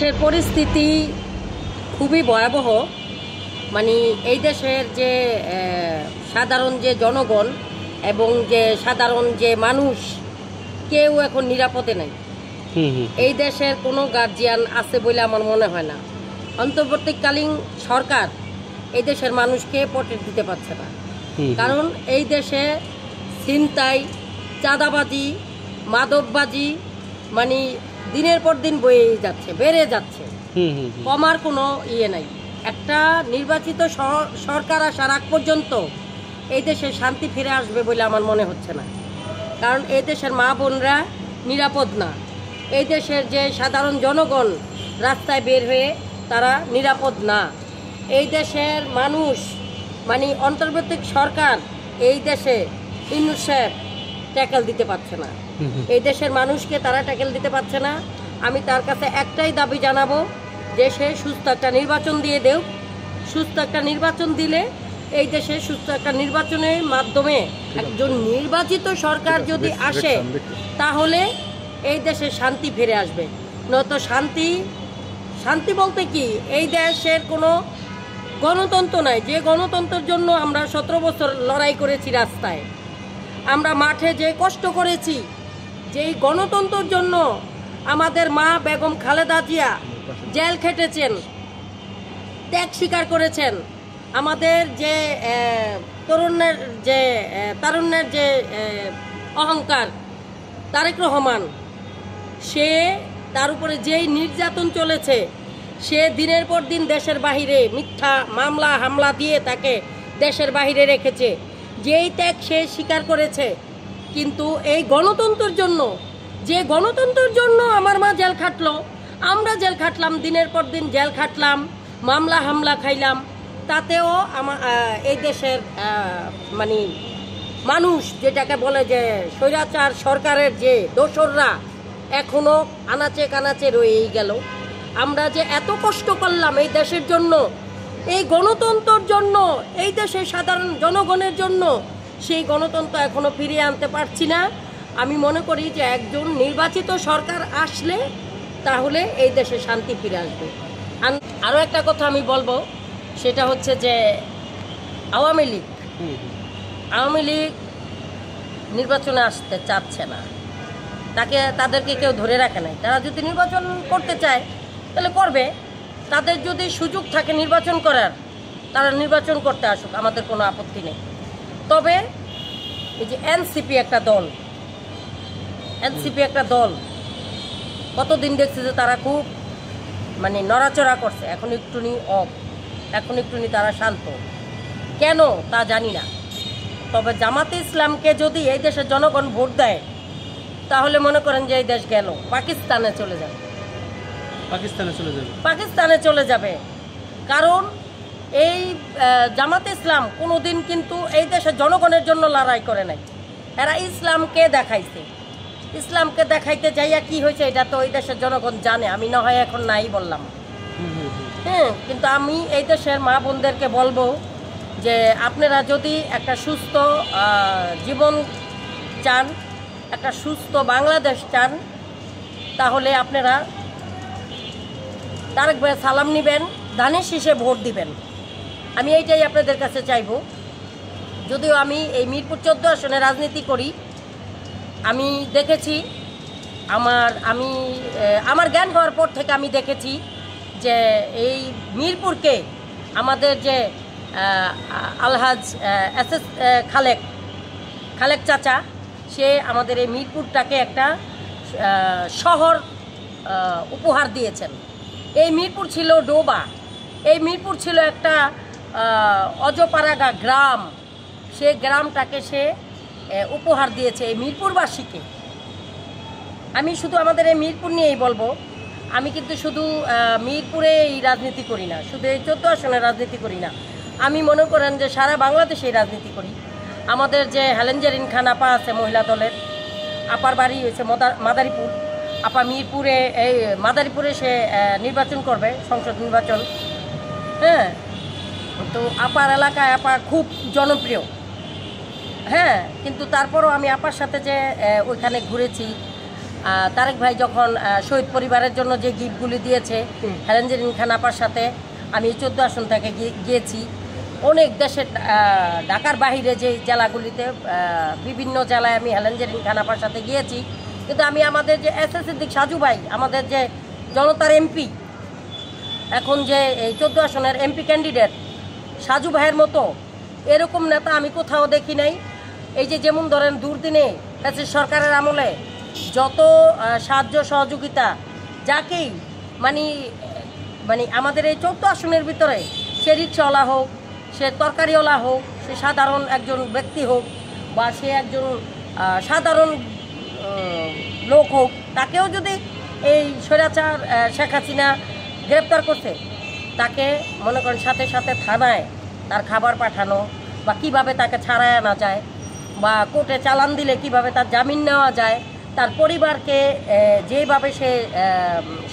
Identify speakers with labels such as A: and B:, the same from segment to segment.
A: দেশের পরিস্থিতি খুবই ভয়াবহ। মানে এই দেশের যে সাধারণ যে জনগণ এবং যে সাধারণ যে মানুষ, কেউ এখন নিরাপদে নাই। এই দেশের কোনো গার্জিয়ান আছে বলে আমার মনে হয় না। অন্তর্বর্তীকালীন সরকার এই দেশের মানুষকে প্রটেক্ট দিতে পারছে না, কারণ এই দেশে ছিনতাই, চাঁদাবাজি, মাদকবাজি মানে দিনের পর দিন বয়ে যাচ্ছে, বেড়ে যাচ্ছে, কমার কোনো ইয়ে নাই। একটা নির্বাচিত সরকার আসার আগ পর্যন্ত এই দেশে শান্তি ফিরে আসবে বলে আমার মনে হচ্ছে না, কারণ এই দেশের মা বোনরা নিরাপদ না। এই দেশের যে সাধারণ জনগণ রাস্তায় বের হয়ে তারা নিরাপদ না। এই দেশের মানুষ মানে অন্তর্বর্তী সরকার এই দেশে ইউনূস সাহেব ট্যাকেল দিতে পারছে না। এই দেশের মানুষকে তারা ট্যাকেল দিতে পারছে না। আমি তার কাছে একটাই দাবি জানাবো যে সে সুস্থ একটা নির্বাচন দিয়ে দেও। সুস্থ একটা নির্বাচন দিলে এই দেশে সুস্থ একটা নির্বাচনের মাধ্যমে একজন নির্বাচিত সরকার যদি আসে তাহলে এই দেশে শান্তি ফিরে আসবে। নয়তো শান্তি বলতে কি, এই দেশের কোনো গণতন্ত্র নাই। যে গণতন্ত্রের জন্য আমরা 17 বছর লড়াই করেছি রাস্তায়, আমরা মাঠে যে কষ্ট করেছি, যেই গণতন্ত্রের জন্য আমাদের মা বেগম খালেদা জিয়া জেল খেটেছেন, ত্যাগ স্বীকার করেছেন। আমাদের যে তারুণ্যের যে অহংকার তারেক রহমান, সে তার উপরে যেই নির্যাতন চলেছে, সে দিনের পর দিন দেশের বাহিরে মিথ্যা মামলা হামলা দিয়ে তাকে দেশের বাহিরে রেখেছে, যেই ত্যাগ সে স্বীকার করেছে। কিন্তু এই গণতন্ত্রের জন্য, যে গণতন্ত্রের জন্য আমার মা জেল খাটলো, আমরা জেল খাটলাম, দিনের পর দিন জেল খাটলাম, মামলা হামলা খাইলাম, তাতেও এই দেশের মানে মানুষ যেটাকে বলে যে স্বৈরাচার সরকারের যে দোসররা এখনো আনাচে কানাচে রয়েই গেল। আমরা যে এত কষ্ট করলাম এই দেশের জন্য, এই গণতন্ত্রের জন্য, এই দেশের সাধারণ জনগণের জন্য, সেই গণতন্ত্র এখনো ফিরিয়ে আনতে পারছি না। আমি মনে করি যে একজন নির্বাচিত সরকার আসলে তাহলে এই দেশে শান্তি ফিরে আসবে। আরও একটা কথা আমি বলবো, সেটা হচ্ছে যে আওয়ামী লীগ নির্বাচনে আসতে চাচ্ছে না, তাদেরকে কেউ ধরে রাখে নাই। তারা যদি নির্বাচন করতে চায় তাহলে করবে, তাদের যদি সুযোগ থাকে নির্বাচন করার, তারা নির্বাচন করতে আসুক, আমাদের কোনো আপত্তি নেই। তবে এই যে এনসিপি একটা দল কতদিন দেখছি যে তারা খুব মানে নড়াচড়া করছে, এখন একটুনি তারা শান্ত, কেন তা জানি না। তবে জামাতে ইসলামকে যদি এই দেশের জনগণ ভোট দেয় তাহলে মনে করেন যে এই দেশ গেল, পাকিস্তানে চলে যাবে। কারণ এই জামাতে ইসলাম কোনোদিন কিন্তু এই দেশের জনগণের জন্য লড়াই করে নাই। এরা ইসলামকে দেখাইতে যাইয়া কি হয়েছে এটা তো এই দেশের জনগণ জানে। আমি না হয় এখন নাই বললাম, কিন্তু আমি এই দেশের মা বোনদেরকে বলবো যে আপনারা যদি একটা সুস্থ জীবন চান, একটা সুস্থ বাংলাদেশ চান, তাহলে আপনারা তারেক ভাই সালাম নেবেন, ধানের শীষে ভোট দিবেন। আমি এইটাই আপনাদের কাছে চাইব। যদিও আমি এই মিরপুর 14 আসনে রাজনীতি করি, আমি দেখেছি, আমার জ্ঞান হওয়ার পর থেকে আমি দেখেছি যে এই মিরপুরকে আমাদের যে আলহাজ এসএস খালেক চাচা, সে আমাদের এই মিরপুরটাকে একটা শহর উপহার দিয়েছেন। এই মিরপুর ছিল ডোবা, এই মিরপুর ছিল একটা অজপাড়াগা গ্রাম, সে গ্রামটাকে সে উপহার দিয়েছে এই মিরপুরবাসীকে। আমি শুধু আমাদের এই মিরপুর নিয়েই বলবো, আমি কিন্তু শুধু মিরপুরে এই রাজনীতি করি না, শুধু এই 14 আসনে রাজনীতি করি না, আমি মনে করেন যে সারা বাংলাদেশে রাজনীতি করি। আমাদের যে হেলেঞ্জারিন খান আপা আছে মহিলা দলের, আপার বাড়ি হয়েছে মাদারীপুর, আপা মিরপুরে এই মাদারীপুরে সে নির্বাচন করবে, সংসদ নির্বাচন। হ্যাঁ, তো আপার এলাকায় আপা খুব জনপ্রিয়। হ্যাঁ, কিন্তু তারপরও আমি আপার সাথে যে ওইখানে ঘুরেছি, তারেক ভাই যখন শহীদ পরিবারের জন্য যে গিফটগুলি দিয়েছে, হেলেন জেরিন খান আপার সাথে আমি 14 আসন থেকে গিয়েছি। অনেক দেশের ঢাকার বাহিরে যে জেলাগুলিতে বিভিন্ন জেলায় আমি হেলেন জেরিন খান আপার সাথে গিয়েছি। কিন্তু আমি আমাদের যে এস সিদ্দিক সাজু ভাই, আমাদের যে জনতার এমপি, এখন যে এই 14 আসনের এমপি ক্যান্ডিডেট সাজু ভাইয়ের মতো এরকম নেতা আমি কোথাও দেখি নাই। এই যে যেমন ধরেন দুর্দিনে সরকারের আমলে যত সাহায্য সহযোগিতা যাকেই মানে আমাদের এই 14 আসনের ভিতরে, সে রিক্সাওয়ালা হোক, সে তরকারিওয়ালা হোক, সে সাধারণ একজন ব্যক্তি হোক, বা সে একজন সাধারণ লোক হোক, তাকেও যদি এই স্বৈরাচার শেখ হাসিনা গ্রেপ্তার করছে, তাকে মনে করেন সাথে সাথে থানায় তার খাবার পাঠানো, বা কিভাবে তাকে ছাড়ায় আনা যায়, বা কোর্টে চালান দিলে কিভাবে তার জামিন নেওয়া যায়, তার পরিবারকে যেভাবে সে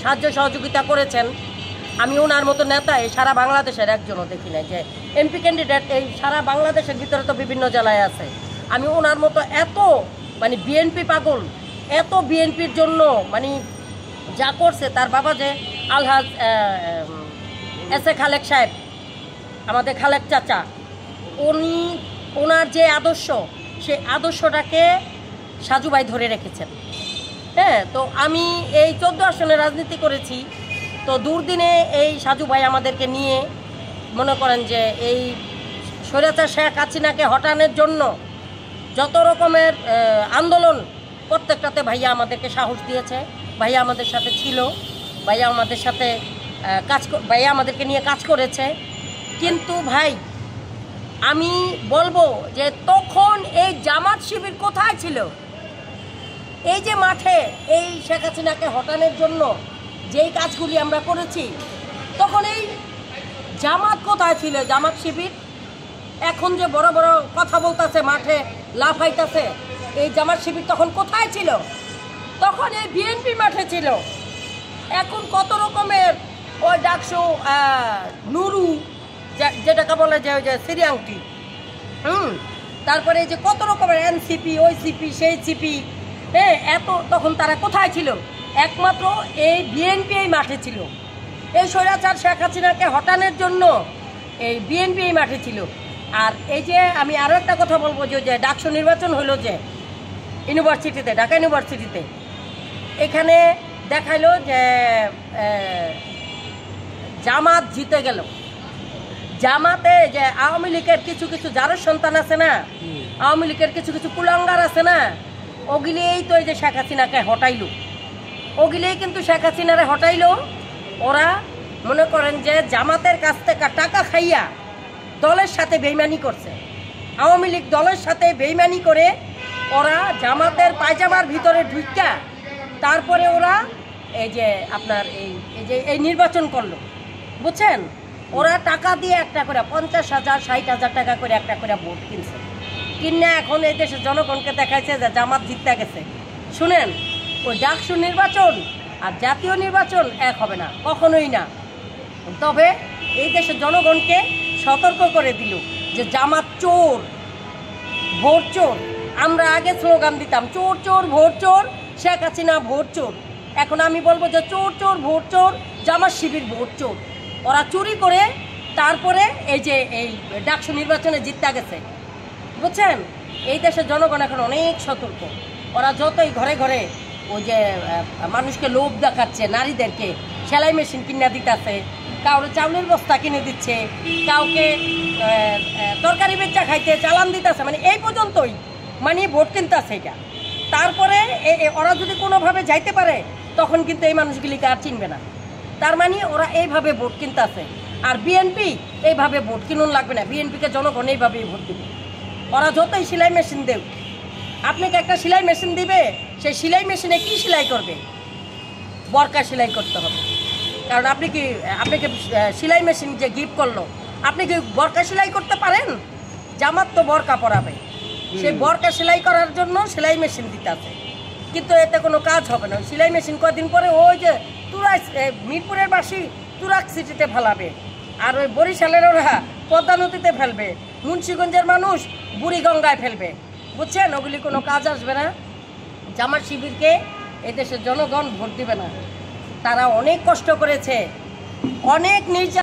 A: সাহায্য সহযোগিতা করেছেন, আমি ওনার মতো নেতা এই সারা বাংলাদেশের একজনও দেখি নাই। যে এমপি ক্যান্ডিডেট এই সারা বাংলাদেশের ভিতরে তো বিভিন্ন জেলায় আছে, আমি ওনার মতো এত বিএনপি পাগল, এত বিএনপির জন্য যা করছে। তার বাবা যে আলহাজ এস এ খালেক সাহেব, আমাদের খালেক চাচা, ওনার যে আদর্শ, সেই আদর্শটাকে সাজু ভাই ধরে রেখেছেন। হ্যাঁ, তো আমি এই 14 আসনে রাজনীতি করেছি। তো দুর্দিনে এই সাজু ভাই আমাদেরকে নিয়ে মনে করেন যে এই স্বৈরাচার শেখ হাসিনাকে হটানোর জন্য যত রকমের আন্দোলন, প্রত্যেকটাতে ভাইয়া আমাদেরকে সাহস দিয়েছে, ভাইয়া আমাদের সাথে ছিল, ভাইয়া আমাদের সাথে ভাইয়া আমাদেরকে নিয়ে কাজ করেছে। কিন্তু ভাই আমি বলবো যে তখন এই জামাত শিবির কোথায় ছিল? এই যে মাঠে এই শেখ হাসিনাকে হটানোর জন্য যেই কাজগুলি আমরা করেছি, তখন এই জামাত কোথায় ছিল? জামাত শিবির এখন যে বড় বড় কথা বলতেছে, মাঠে লাফাইতেছে, এই জামাত শিবির তখন কোথায় ছিল? তখন এই বিএনপি মাঠে ছিল। এখন কত রকমের ওই ডাকসু নুরু, যেটাকে বলে যে সিরিয়াংটি, তারপরে যে কত রকমের এনসিপি, ওই সিপি, সেই সিপি, হ্যাঁ, এত তখন তারা কোথায় ছিল? একমাত্র এই বিএনপি এই মাঠে ছিল। এই স্বৈরাচার শেখ হাসিনাকে হটানোর জন্য এই বিএনপি এই মাঠে ছিল। আর এই যে আমি আরও একটা কথা বলবো, যে ডাকসু নির্বাচন হলো যে ইউনিভার্সিটিতে, ঢাকা ইউনিভার্সিটিতে, এখানে দেখাইলো যে জামাত জিতে গেল। জামাতে যে আওয়ামী লীগের কিছু কিছু যারও সন্তান আছে না, আওয়ামী লীগের কিছু কিছু কুলাঙ্গার আছে না, ওগুলিই তো এই যে শেখ হাসিনাকে হটাইল, ওগুলিই কিন্তু শেখ হাসিনারে হটাইল। ওরা মনে করেন যে জামাতের কাছ থেকে টাকা খাইয়া দলের সাথে বেইমানি করছে। আওয়ামী লীগ দলের সাথে বেইমানি করে ওরা জামাতের পায়জামার ভিতরে ঢুকা, তারপরে ওরা এই যে আপনার এই নির্বাচন করলো, বুঝছেন? ওরা টাকা দিয়ে একটা করে 50,000 60,000 টাকা করে একটা করে ভোট কিনছে, কিনে এখন এই দেশের জনগণকে দেখাইছে যে জামাত জিততে গেছে। শুনেন, ওই ডাকসু নির্বাচন আর জাতীয় নির্বাচন এক হবে না, কখনোই না। তবে এই দেশের জনগণকে সতর্ক করে দিল যে জামাত চোর, ভোট চোর। আমরা আগে স্লোগান দিতাম চোর চোর ভোট চোর, শেখ হাসিনা ভোট চোর। এখন আমি বলবো যে চোর চোর ভোট চোর, জামাত শিবির ভোট চোর। ওরা চুরি করে তারপরে এই যে এই ডাকসু নির্বাচনে জিততে গেছে, বুঝছেন? এই দেশের জনগণ এখন অনেক সতর্ক। ওরা যতই ঘরে ঘরে ওই যে মানুষকে লোভ দেখাচ্ছে, নারীদেরকে সেলাই মেশিন কিনে দিতেছে, কাউকে চাউলের বস্তা কিনে দিচ্ছে, কাউকে তরকারি বেচা খাইতে চালান দিতেছে, এই পর্যন্তই ভোট কিনতেছে এটা। তারপরে ওরা যদি কোনোভাবে যাইতে পারে, তখন কিন্তু এই মানুষগুলিকে আর চিনবে না। তার ওরা এইভাবে ভোট কিনতেছে। আর বিএনপি এইভাবে ভোট কিনুন লাগবে না, বিএনপিকে জনগণ এইভাবেই ভোট দিবে। ওরা যতই সেলাই মেশিন দেব, আপনাকে একটা সেলাই মেশিন দিবে, সেই সেলাই মেশিনে কি সেলাই করবে? বরকা সেলাই করতে হবে। কারণ আপনাকে সেলাই মেশিন যে গিফট করলো, আপনি কি বরকা সেলাই করতে পারেন? জামাত তো বরকা পরাবে, সেই বরকা সেলাই করার জন্য সেলাই মেশিন দিতে আছে, কিন্তু এতে কোনো কাজ হবে না। সেলাই মেশিন কদিন পরে ওই যে মিরপুরের বাসী তুরাক সিটিতে ফেলাবে, আর ওই বরিশালের ওরা পদ্মা নদীতে ফেলবে, মুন্সিগঞ্জের মানুষ বুড়িগঙ্গায় ফেলবে, বুঝছেন? ওগুলি কোনো কাজ আসবে না। জামাত শিবিরকে এদেশের জনগণ ভোট দিবে না। তারা অনেক কষ্ট করেছে, অনেক নির্যাতন